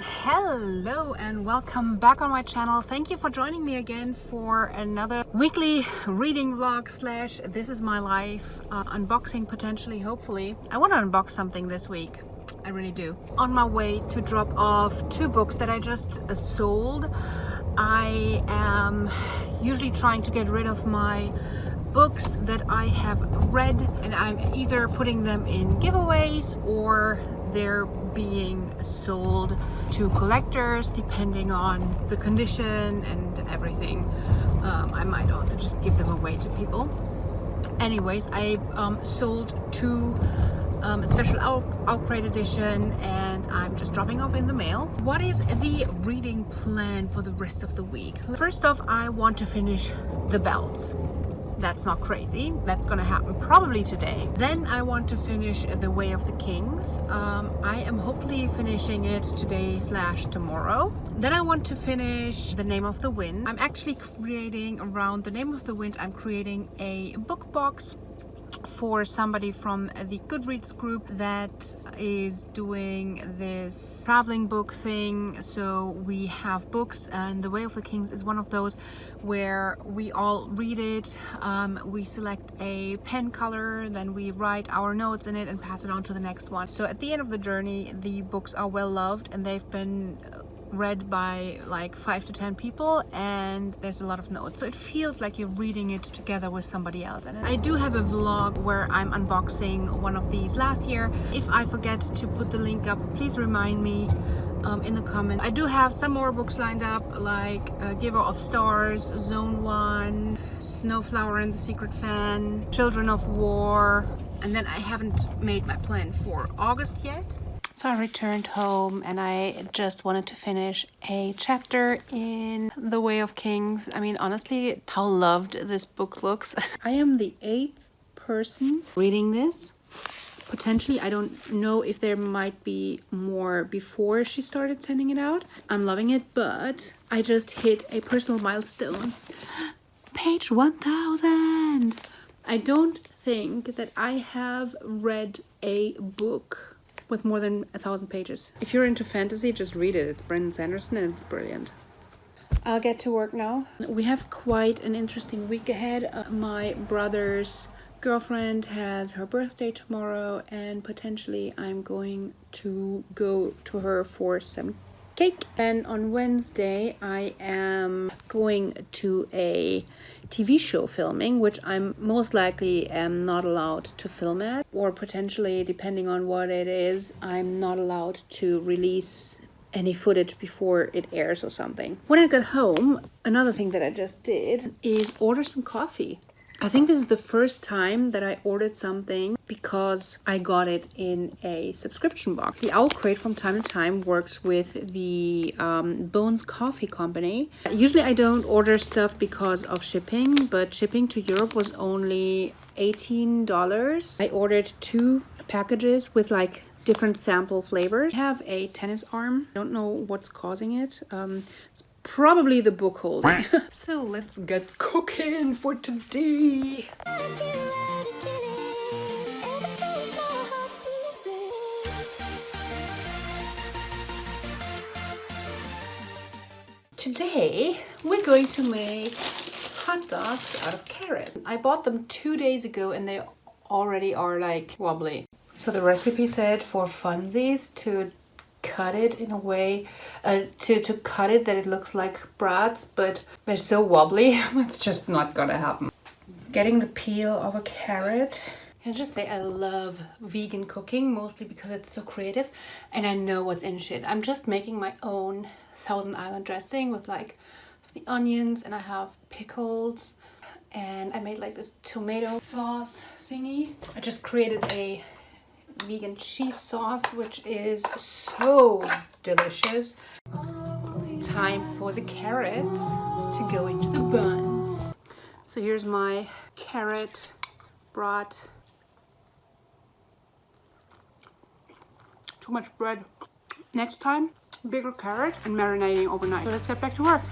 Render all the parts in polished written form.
Hello and welcome back on my channel. Thank you for joining me again for another weekly reading vlog slash this is my life unboxing, potentially, hopefully. I want to unbox something this week. I really do. On my way to drop off 2 books that I just sold. I am usually trying to get rid of my books that I have read, and I'm either putting them in giveaways or they're being sold to collectors depending on the condition and everything. I might also just give them away to people. Anyways, I sold 2 special Owlcrate edition, and I'm just dropping off in the mail. What is the reading plan for the rest of the week? First off, I want to finish The Belts. That's not crazy. That's gonna happen probably today. Then I want to finish The Way of the Kings. I am hopefully finishing it today slash tomorrow. Then I want to finish The Name of the Wind. I'm actually creating around The Name of the Wind, I'm creating a book box for somebody from the Goodreads group that is doing this traveling book thing. So we have books, and The Way of the Kings is one of those where we all read it. We select a pen color, then we write our notes in it and pass it on to the next one. So at the end of the journey, the books are well loved and they've been read by like 5 to 10 people, and there's a lot of notes, so it feels like you're reading it together with somebody else. And I do have a vlog where I'm unboxing one of these last year. If I forget to put the link up, please remind me in the comments. I do have some more books lined up, like Giver of Stars, Zone 1, Snowflower and the Secret Fan, Children of War, and then I haven't made my plan for August yet. So I returned home and I just wanted to finish a chapter in The Way of Kings. I mean, honestly, how loved this book looks. I am the 8th person reading this. Potentially, I don't know if there might be more before she started sending it out. I'm loving it, but I just hit a personal milestone. Page 1000! I don't think that I have read a book with more than 1,000 pages. If you're into fantasy, just read it. It's Brandon Sanderson and it's brilliant. I'll get to work now. We have quite an interesting week ahead. My brother's girlfriend has her birthday tomorrow, and potentially I'm going to go to her for some cake. And on Wednesday I am going to a TV show filming, which I'm most likely am not allowed to film at, or potentially, depending on what it is, I'm not allowed to release any footage before it airs or something. When I got home, another thing that I just did is order some coffee. I think this is the first time that I ordered something because I got it in a subscription box. The Owlcrate from time to time works with the Bones Coffee Company. Usually I don't order stuff because of shipping, but shipping to Europe was only $18. I ordered 2 packages with like different sample flavors. I have a tennis arm. I don't know what's causing it. It's probably the book holding. So let's get cooking for today. Today we're going to make hot dogs out of carrot. I bought them 2 days ago and they already are like wobbly. So the recipe said for funsies to cut it in a way to cut it that it looks like brats, but they're so wobbly. It's just not gonna happen. Getting the peel of a carrot. Can I just say I love vegan cooking, mostly because it's so creative and I know what's in shit. I'm just making my own Thousand Island dressing with like the onions, and I have pickles, and I made like this tomato sauce thingy. I just created a vegan cheese sauce, which is so delicious. It's time for the carrots to go into the buns. So here's my carrot brat. Too much bread. Next time, bigger carrot and marinating overnight. So let's get back to work.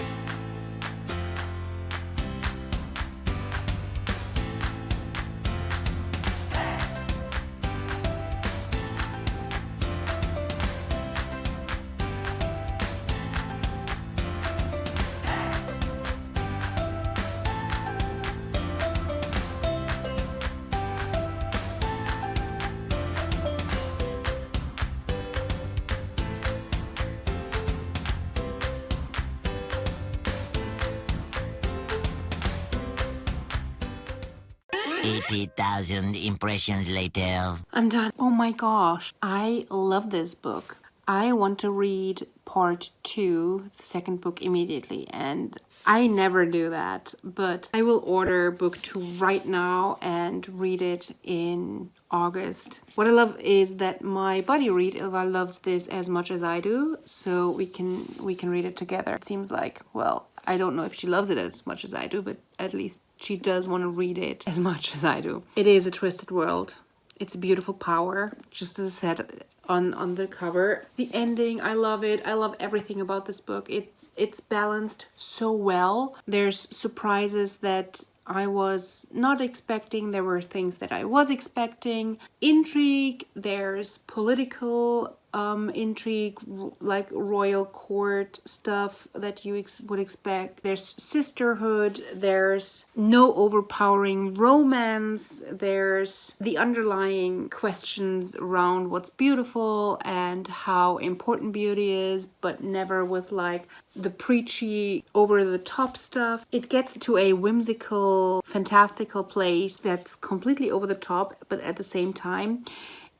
80,000 impressions later. I'm done. Oh my gosh, I love this book. I want to read part 2, the second book, immediately, and I never do that, but I will order book 2 right now and read it in August. What I love is that my buddy Read Ilva loves this as much as I do, so we can read it together. It seems like, well, I don't know if she loves it as much as I do, but at least she does want to read it as much as I do. It is a twisted world. It's a beautiful power, just as I said on the cover. The ending, I love it. I love everything about this book. It's balanced so well. There's surprises that I was not expecting. There were things that I was expecting. Intrigue, there's political intrigue, like royal court stuff that you would expect. There's sisterhood, there's no overpowering romance, there's the underlying questions around what's beautiful and how important beauty is, but never with like the preachy over the top stuff. It gets to a whimsical, fantastical place that's completely over the top, but at the same time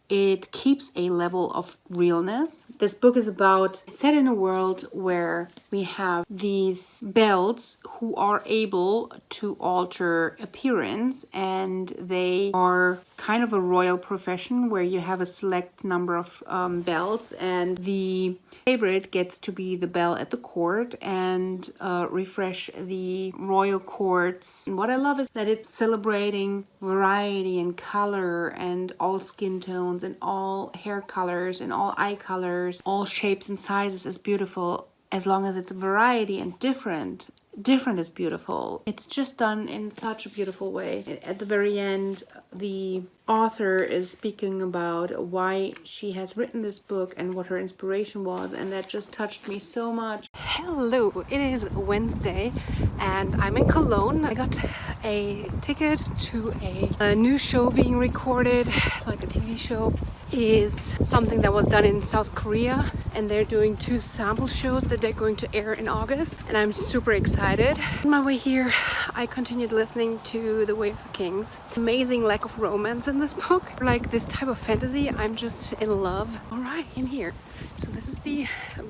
it keeps a level of realness. This book is set in a world where we have these belts who are able to alter appearance, and they are kind of a royal profession where you have a select number of belts, and the favorite gets to be the belle at the court and refresh the royal courts. And what I love is that it's celebrating variety and color and all skin tones and all hair colors and all eye colors. All shapes and sizes is beautiful as long as it's variety and different. Different is beautiful. It's just done in such a beautiful way. At the very end, the author is speaking about why she has written this book and what her inspiration was, and that just touched me so much. Hello, it is Wednesday and I'm in Cologne. I got a ticket to a new show being recorded, like a TV show. Is something that was done in South Korea, and they're doing 2 sample shows that they're going to air in August, and I'm super excited. On my way here, I continued listening to The Way of the Kings. Amazing lack of romance in this book. Like this type of fantasy, I'm just in love. Alright, I'm here. So this is the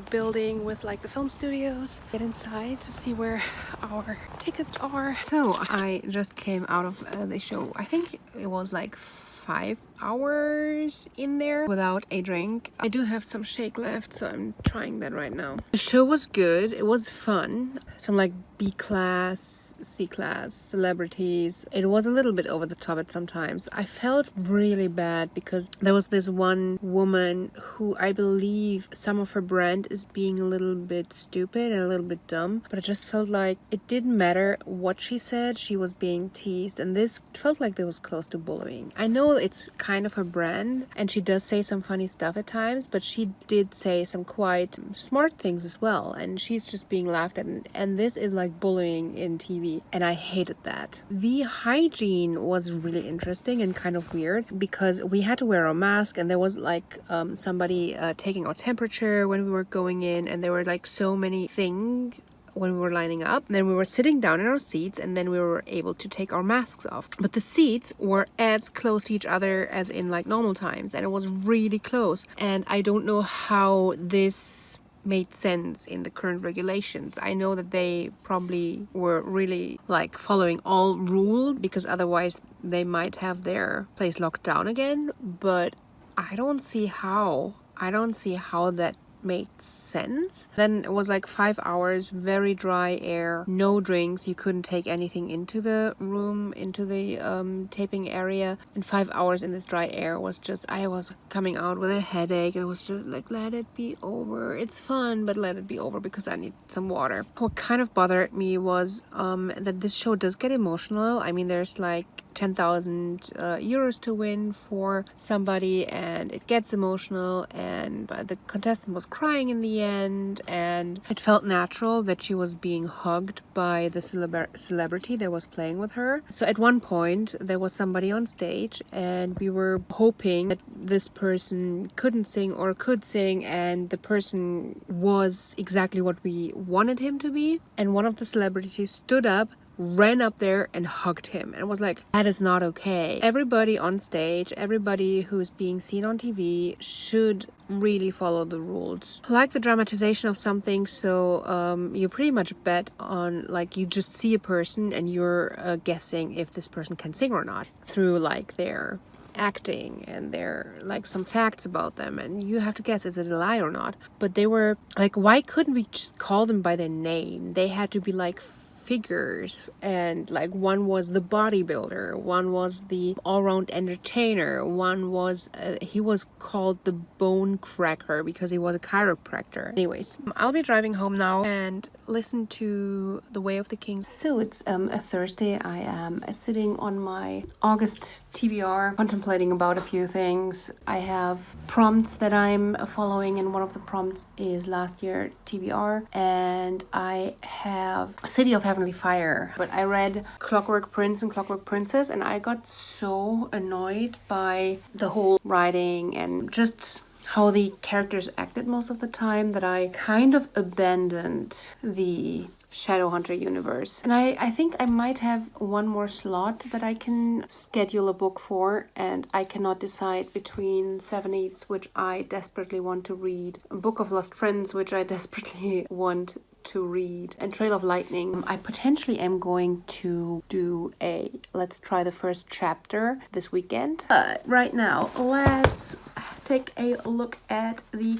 building with like the film studios. Get inside to see where our tickets are. So I just came out of the show. I think it was like 5 hours in there without a drink. I do have some shake left, so I'm trying that right now. The show was good. It was fun. Some like B-class, C-class celebrities. It was a little bit over the top at sometimes. I felt really bad because there was this one woman who I believe some of her brand is being a little bit stupid and a little bit dumb, but I just felt like it didn't matter what she said, she was being teased, and this felt like it was close to bullying. I know it's kind of her brand and she does say some funny stuff at times, but she did say some quite smart things as well, and she's just being laughed at, and this is like bullying in TV, and I hated that. The hygiene was really interesting and kind of weird because we had to wear a mask, and there was like somebody taking our temperature when we were going in, and there were like so many things when we were lining up. Then we were sitting down in our seats, and then we were able to take our masks off. But the seats were as close to each other as in like normal times, and it was really close. And I don't know how this made sense in the current regulations. I know that they probably were really like following all rules, because otherwise they might have their place locked down again, but I don't see how that made sense. Then it was like 5 hours, very dry air, no drinks, you couldn't take anything into the room, into the taping area, and 5 hours in this dry air was just, I was coming out with a headache. It was just like, let it be over. It's fun, but let it be over because I need some water. What kind of bothered me was that this show does get emotional. I mean, there's like 10,000 euros to win for somebody, and it gets emotional, and the contestant was crying in the end, and it felt natural that she was being hugged by the celebrity that was playing with her. So at one point there was somebody on stage, and we were hoping that this person couldn't sing or could sing, and the person was exactly what we wanted him to be, and one of the celebrities stood up ran up there and hugged him and was like, that is not okay. Everybody on stage, everybody who's being seen on TV should really follow the rules. Like the dramatization of something, so you pretty much bet on, like, you just see a person and you're guessing if this person can sing or not through like their acting and their like some facts about them, and you have to guess is it a lie or not. But they were like, why couldn't we just call them by their name? They had to be like figures, and like one was the bodybuilder, one was the all-round entertainer, one was he was called the bone cracker because he was a chiropractor. Anyways, I'll be driving home now and listen to The Way of the King. So it's a Thursday. I am sitting on my August TBR contemplating about a few things. I have prompts that I'm following, and one of the prompts is last year TBR, and I have City of Heavenly Fire. But I read Clockwork Prince and Clockwork Princess, and I got so annoyed by the whole writing and just how the characters acted most of the time that I kind of abandoned the Shadowhunter universe. And I think I might have one more slot that I can schedule a book for, and I cannot decide between Seven Eves, which I desperately want to read, Book of Lost Friends, which I desperately want to read, and Trail of Lightning. I potentially am going to do a let's try the first chapter this weekend. But right now, let's take a look at the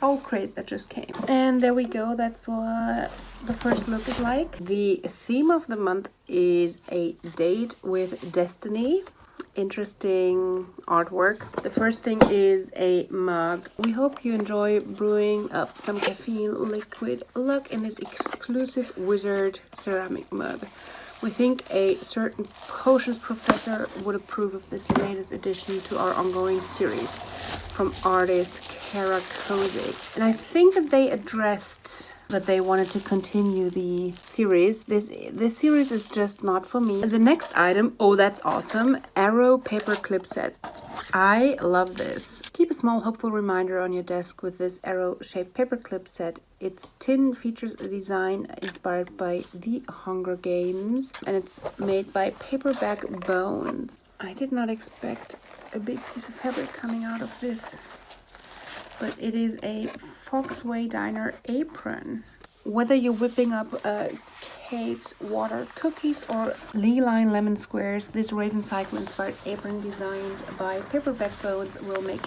Owlcrate that just came. And there we go, that's what the first look is like. The theme of the month is a date with destiny. Interesting artwork. The first thing is a mug. We hope you enjoy brewing up some caffeine liquid. Look in this exclusive wizard ceramic mug. We think a certain potions professor would approve of this latest addition to our ongoing series from artist Kara Kozik. And I think that they addressed that they wanted to continue the series. This series is just not for me. The next item, oh that's awesome, Arrow paper clip set. I love this. Keep a small hopeful reminder on your desk with this arrow shaped paper clip set. Its tin features a design inspired by The Hunger Games, and it's made by Paperback Bones. I did not expect a big piece of fabric coming out of this, but it is a Foxway Diner apron. Whether you're whipping up cakes, water, cookies, or Lee-line lemon squares, this Raven Cycle inspired apron designed by Paperback Bones will make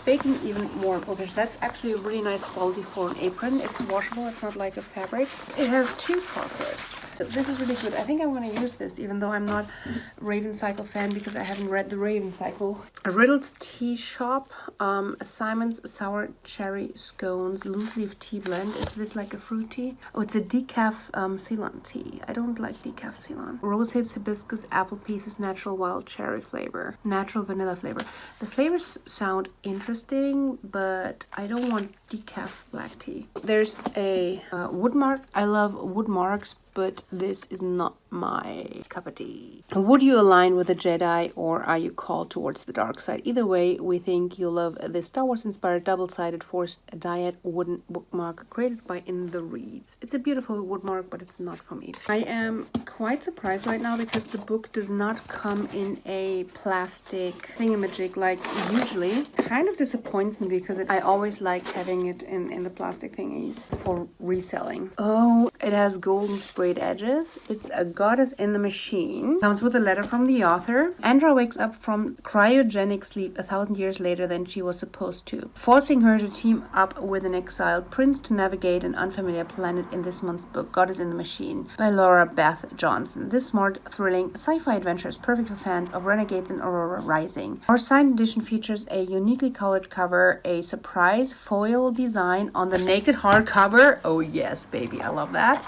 baking even more bookish. That's actually a really nice quality for an apron. It's washable, it's not like a fabric. It has two pockets. This is really good. I think I'm going to use this, even though I'm not a Raven Cycle fan because I haven't read the Raven Cycle. A Riddle's Tea Shop, Simon's Sour Cherry Scones, loose leaf tea blend. Is this like a fruit tea? Oh, it's a decaf Ceylon tea. I don't like decaf Ceylon. Rose hips, hibiscus, apple pieces, natural wild cherry flavor, natural vanilla flavor. The flavors sound interesting, but I don't want decaf black tea. There's a wood mark. I love wood marks, but this is not my cup of tea. Would you align with the Jedi, or are you called towards the dark side? Either way, we think you'll love this Star Wars inspired double-sided forced diet wooden bookmark created by In the Reads. It's a beautiful wood mark, but it's not for me. I am quite surprised right now because the book does not come in a plastic thingamajig like usually. Kind of disappoints me because I always like having it in the plastic thingies for reselling. Oh, it has golden sprayed edges. It's a goddess in the machine. Comes with a letter from the author. Andra wakes up from cryogenic sleep 1,000 years later than she was supposed to, forcing her to team up with an exiled prince to navigate an unfamiliar planet in this month's book, Goddess in the Machine, by Laura Beth Johnson. This smart, thrilling sci-fi adventure is perfect for fans of Renegades and Aurora Rising. Our signed edition features a uniquely colored cover, a surprise foil design on the naked hardcover. Oh yes, baby, I love that.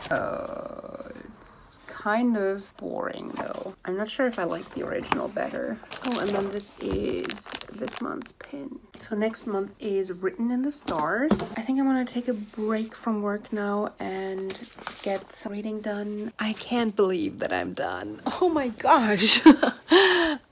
It's kind of boring though. I'm not sure if I like the original better. Oh, and then this is this month's pin. So next month is Written in the Stars. I think I'm gonna take a break from work now and get some reading done. I can't believe that I'm done. Oh my gosh.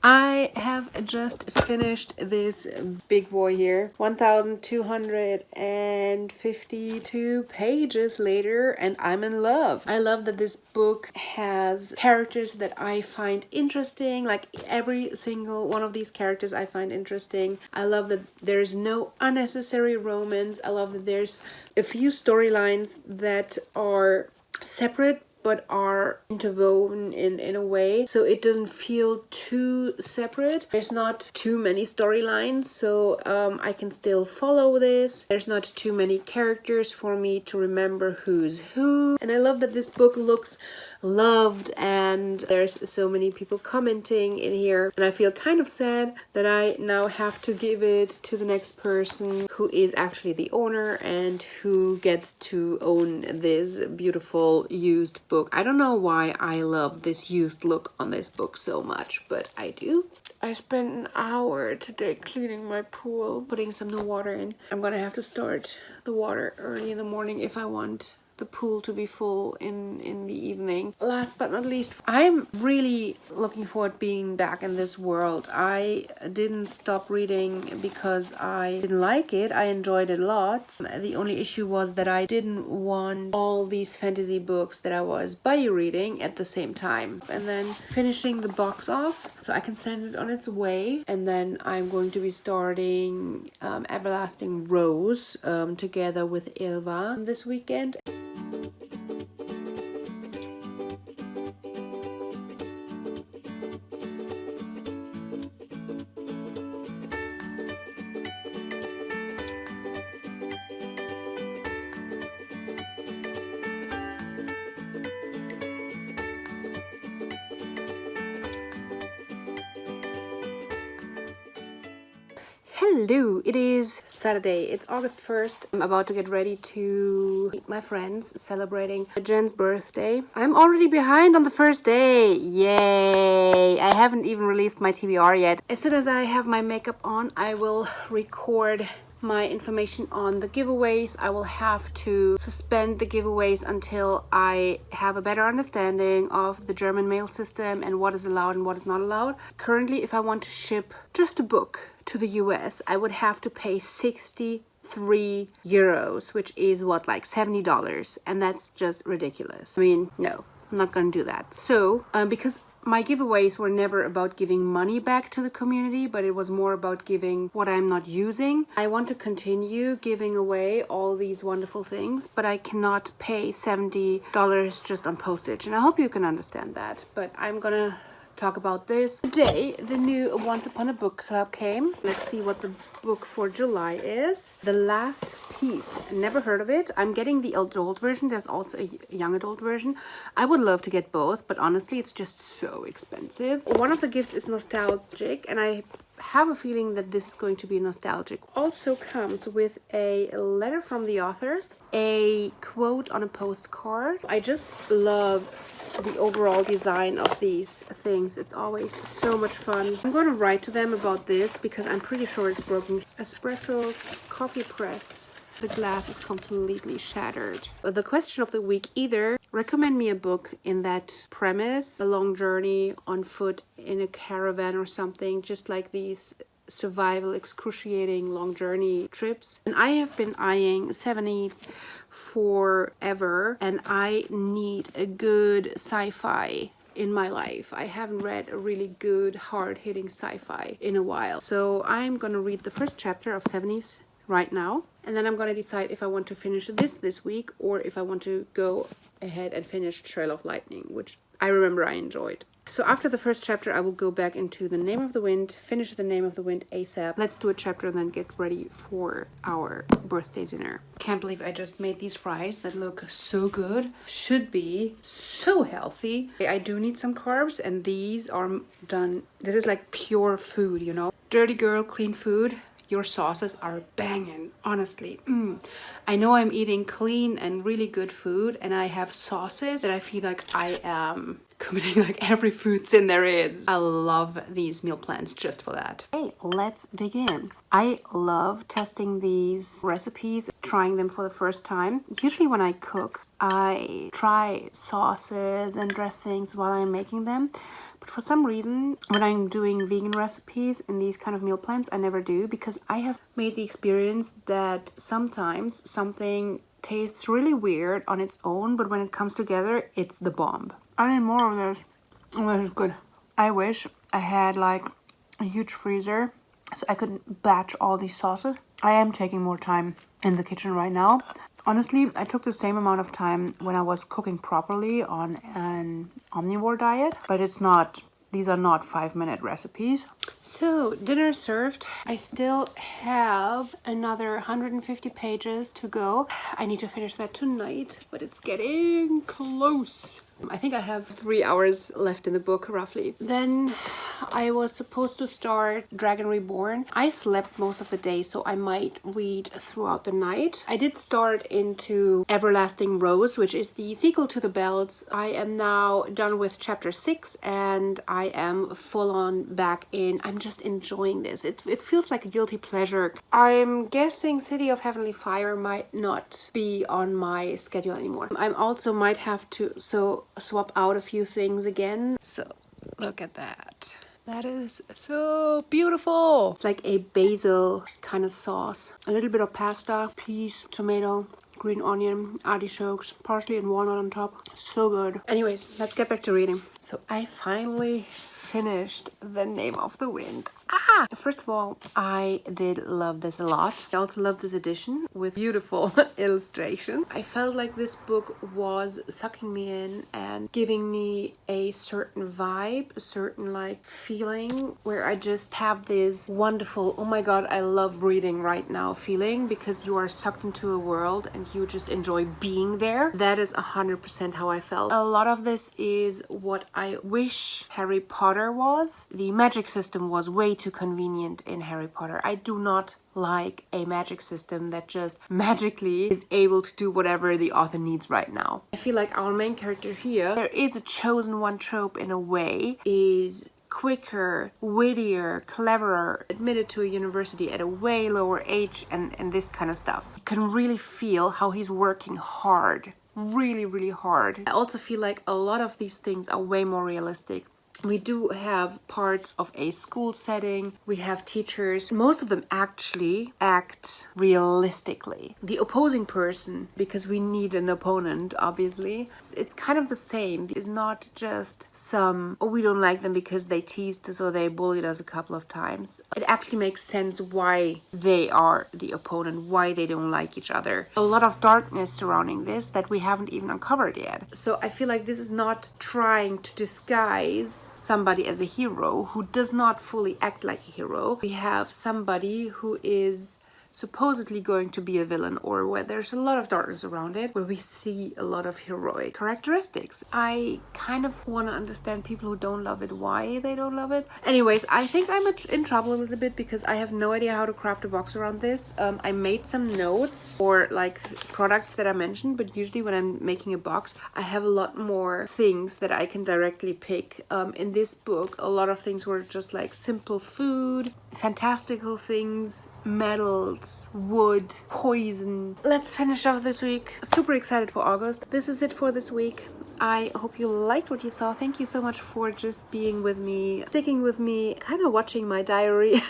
I have just finished this big boy here. 1252 pages later, and I'm in love. I love that this book has characters that I find interesting. Like every single one of these characters I find interesting. I love that there's no unnecessary romance. I love that there's a few storylines that are separate but are interwoven in a way so it doesn't feel too separate. There's not too many storylines, so I can still follow this. There's not too many characters for me to remember who's who, and I love that this book looks loved and there's so many people commenting in here, and I feel kind of sad that I now have to give it to the next person who is actually the owner and who gets to own this beautiful used book. I don't know why I love this used look on this book so much, but I do. I spent an hour today cleaning my pool, putting some new water in. I'm gonna have to start the water early in the morning if I want the pool to be full in the evening. Last but not least, I'm really looking forward to being back in this world. I didn't stop reading because I didn't like it. I enjoyed it a lot. The only issue was that I didn't want all these fantasy books that I was buddy reading at the same time. And then finishing the box off so I can send it on its way. And then I'm going to be starting Everlasting Rose together with Ilva this weekend. Hello, it is Saturday. It's August 1st. I'm about to get ready to meet my friends celebrating Jen's birthday. I'm already behind on the first day. Yay! I haven't even released my TBR yet. As soon as I have my makeup on, I will record my information on the giveaways. I will have to suspend the giveaways until I have a better understanding of the German mail system and what is allowed and what is not allowed. Currently, if I want to ship just a book to the US, I would have to pay 63 euros, which is what, like $70, and that's just ridiculous. I mean, no, I'm not gonna do that. So because my giveaways were never about giving money back to the community, but it was more about giving what I'm not using. I want to continue giving away all these wonderful things, but I cannot pay $70 just on postage, and I hope you can understand that. But I'm gonna talk about this. Today, the new Once Upon a Book Club came. Let's see what the book for July is. The Last Piece. Never heard of it. I'm getting the adult version. There's also a young adult version. I would love to get both, but honestly, it's just so expensive. One of the gifts is nostalgic, and I have a feeling that this is going to be nostalgic. Also comes with a letter from the author, a quote on a postcard. I just love the overall design of these things. It's always so much fun. I'm going to write to them about this because I'm pretty sure it's broken. Espresso coffee press. The glass is completely shattered. The question of the week: either recommend me a book in that premise, a long journey on foot in a caravan or something, just like these survival excruciating long journey trips. And I have been eyeing 70s forever, and I need a good sci-fi in my life. I haven't read a really good hard-hitting sci-fi in a while, so I'm gonna read the first chapter of 70s right now, and then I'm gonna decide if I want to finish this week or if I want to go ahead and finish Trail of Lightning, which I remember I enjoyed. So after the first chapter, I will go back into The Name of the Wind, finish The Name of the Wind ASAP. Let's do a chapter and then get ready for our birthday dinner. Can't believe I just made these fries that look so good. Should be so healthy. I do need some carbs, and these are done. This is like pure food, you know. Dirty girl, clean food. Your sauces are banging, honestly. I know I'm eating clean and really good food, and I have sauces that I feel like I am committing like every food sin there is. I love these meal plans just for that. Okay, let's dig in. I love testing these recipes, trying them for the first time. Usually when I cook, I try sauces and dressings while I'm making them. But for some reason, when I'm doing vegan recipes in these kind of meal plans, I never do, because I have made the experience that sometimes something tastes really weird on its own, but when it comes together, it's the bomb. I need more of this. Oh, this is good. I wish I had like a huge freezer so I could batch all these sauces. I am taking more time in the kitchen right now. Honestly, I took the same amount of time when I was cooking properly on an omnivore diet, but it's not, these are not 5-minute recipes. So, dinner served. I still have another 150 pages to go. I need to finish that tonight, but it's getting close. I think I have 3 hours left in the book, roughly. Then I was supposed to start Dragon Reborn. I slept most of the day, so I might read throughout the night. I did start into Everlasting Rose, which is the sequel to The Bells. I am now done with chapter 6, and I am full on back in. I'm just enjoying this. It feels like a guilty pleasure. I'm guessing City of Heavenly Fire might not be on my schedule anymore. I also might have to swap out a few things again. So look at that. That is so beautiful. It's like a basil kind of sauce. A little bit of pasta, peas, tomato, green onion, artichokes, parsley and walnut on top. So good. Anyways, let's get back to reading. So I finally finished The Name of the Wind. First of all, I did love this a lot. I also love this edition with beautiful illustration. I felt like this book was sucking me in and giving me a certain vibe, a certain like feeling where I just have this wonderful, oh my god, I love reading right now feeling, because you are sucked into a world and you just enjoy being there. That is 100% how I felt. A lot of this is what I wish Harry Potter was. The magic system was way too convenient in Harry Potter. I do not like a magic system that just magically is able to do whatever the author needs right now. I feel like our main character here, there is a chosen one trope in a way, is quicker, wittier, cleverer, admitted to a university at a way lower age, and this kind of stuff. You can really feel how he's working hard. Really, really hard. I also feel like a lot of these things are way more realistic. We do have parts of a school setting. We have teachers. Most of them actually act realistically. The opposing person, because we need an opponent, obviously, it's kind of the same. It's not just some, oh, we don't like them because they teased us or they bullied us a couple of times. It actually makes sense why they are the opponent, why they don't like each other. A lot of darkness surrounding this that we haven't even uncovered yet. So I feel like this is not trying to disguise somebody as a hero who does not fully act like a hero. We have somebody who is supposedly going to be a villain, or where there's a lot of darkness around it, where we see a lot of heroic characteristics. I kind of want to understand people who don't love it, why they don't love it. Anyways, I think I'm in trouble a little bit because I have no idea how to craft a box around this. I made some notes for like products that I mentioned, but usually when I'm making a box, I have a lot more things that I can directly pick. In this book, a lot of things were just like simple food, fantastical things, metals, wood, poison. Let's finish off this week. Super excited for August. This is it for this week. I hope you liked what you saw. Thank you so much for just being with me, sticking with me, kind of watching my diary.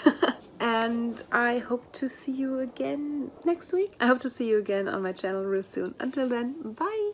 And I hope to see you again next week. I hope to see you again on my channel real soon. Until then, bye!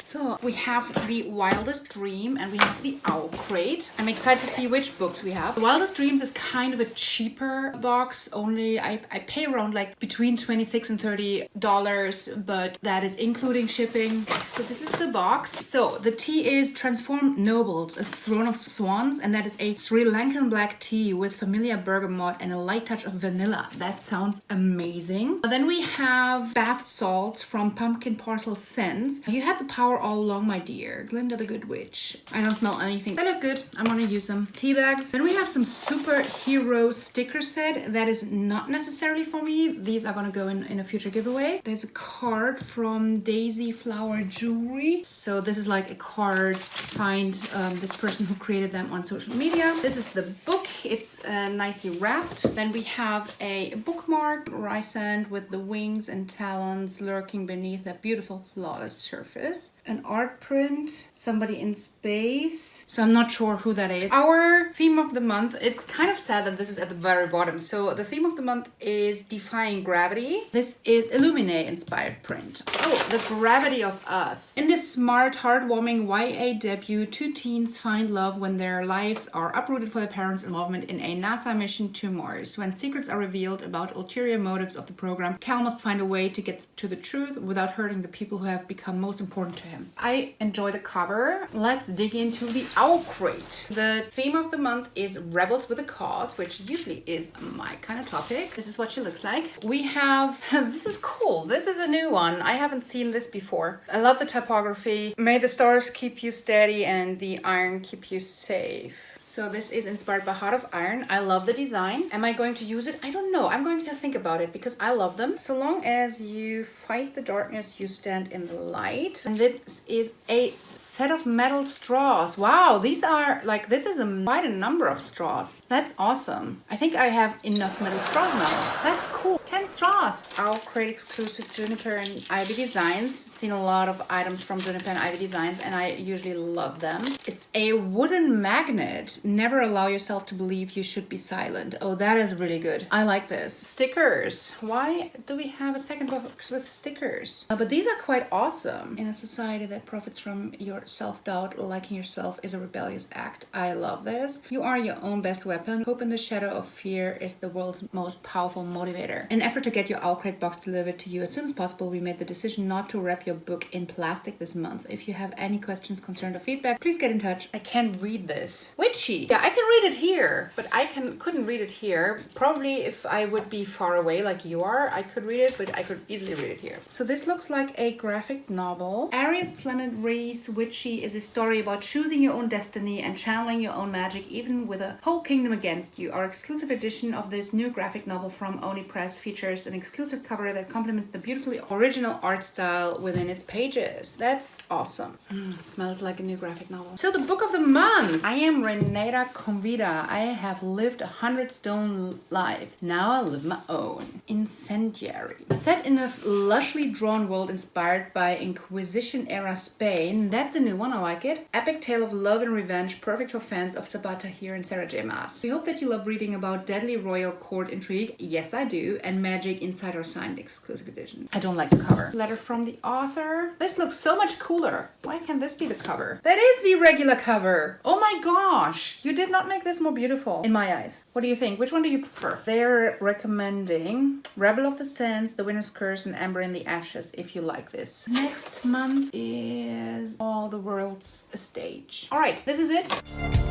So we have the Wildest Dream and we have the Owlcrate. I'm excited to see which books we have. The Wildest Dreams is kind of a cheaper box. Only I pay around like between $26 and $30, but that is including shipping. So this is the box. So the tea is Transformed Nobles, a Throne of Swans, and that is a Sri Lankan black tea with familiar bergamot and a light touch of vanilla. That sounds amazing. Then we have bath salts from Pumpkin Parcel Scents. You had the power all along, my dear. Glinda the Good Witch. I don't smell anything. They look good. I'm gonna use them. Tea bags. Then we have some superhero sticker set. That is not necessarily for me. These are gonna go in a future giveaway. There's a card from Daisy Flower Jewelry. So this is like a card. Find this person who created them on social media. This is the book. It's nicely wrapped. Then we have a bookmark. Rysand with the wings and talons lurking beneath a beautiful flawless surface. An art print, somebody in space. So I'm not sure who that is. Our theme of the month, it's kind of sad that this is at the very bottom. So the theme of the month is Defying Gravity. This is Illuminae inspired print. Oh, the gravity of us. In this smart, heartwarming YA debut, two teens find love when their lives are uprooted for their parents' involvement in a NASA mission to Mars. When secrets are revealed about ulterior motives of the program, Cal must find a way to get to the truth without hurting the people who have become most important to him. I enjoy the cover. Let's dig into the Owlcrate. The theme of the month is Rebels with a Cause, which usually is my kind of topic. This is what she looks like. We have, this is cool. This is a new one. I haven't seen this before. I love the typography. May the stars keep you steady and the iron keep you safe. So this is inspired by Heart of Iron. I love the design. Am I going to use it? I don't know. I'm going to think about it because I love them. So long as you fight the darkness, you stand in the light. And this is a set of metal straws. Wow, these are like, this is quite a number of straws. That's awesome. I think I have enough metal straws now. That's cool. 10 straws. Owlcrate exclusive Juniper and Ivy designs. Seen a lot of items from Juniper and Ivy designs and I usually love them. It's a wooden magnet. Never allow yourself to believe you should be silent. Oh, that is really good. I like this. Stickers. Why do we have a second box with stickers? But these are quite awesome. In a society that profits from your self-doubt, liking yourself is a rebellious act. I love this. You are your own best weapon. Hope in the shadow of fear is the world's most powerful motivator. In an effort to get your Owlcrate box delivered to you as soon as possible, we made the decision not to wrap your book in plastic this month. If you have any questions, concerns, or feedback, please get in touch. I can't read this. Witchy. Yeah, I can read it here, but I couldn't read it here. Probably if I would be far away like you are, I could read it, but I could easily read it here. So this looks like a graphic novel. Ariel Leonard Rees Witchy is a story about choosing your own destiny and channeling your own magic even with a whole kingdom against you. Our exclusive edition of this new graphic novel from Oni Press features an exclusive cover that complements the beautifully original art style within its pages. That's awesome. It smells like a new graphic novel. So the book of the month. I am Renata Convida. I have lived 100 stone lives. Now I live my own. Incendiary. Set in a lushly drawn world inspired by Inquisition-era Spain. That's a new one. I like it. Epic tale of love and revenge, perfect for fans of Sabata here and Sarah J. Maas. We hope that you love reading about deadly royal court intrigue. Yes, I do. And magic inside our signed exclusive edition. I don't like the cover. Letter from the author. This looks so much cooler. Why can't this be the cover? That is the regular cover. Oh my gosh. You did not make this more beautiful in my eyes. What do you think? Which one do you prefer? They're recommending Rebel of the Sands, The Winner's Curse, and Amber in the Ashes if you like this. Next month is All the World's a Stage. All right, this is it.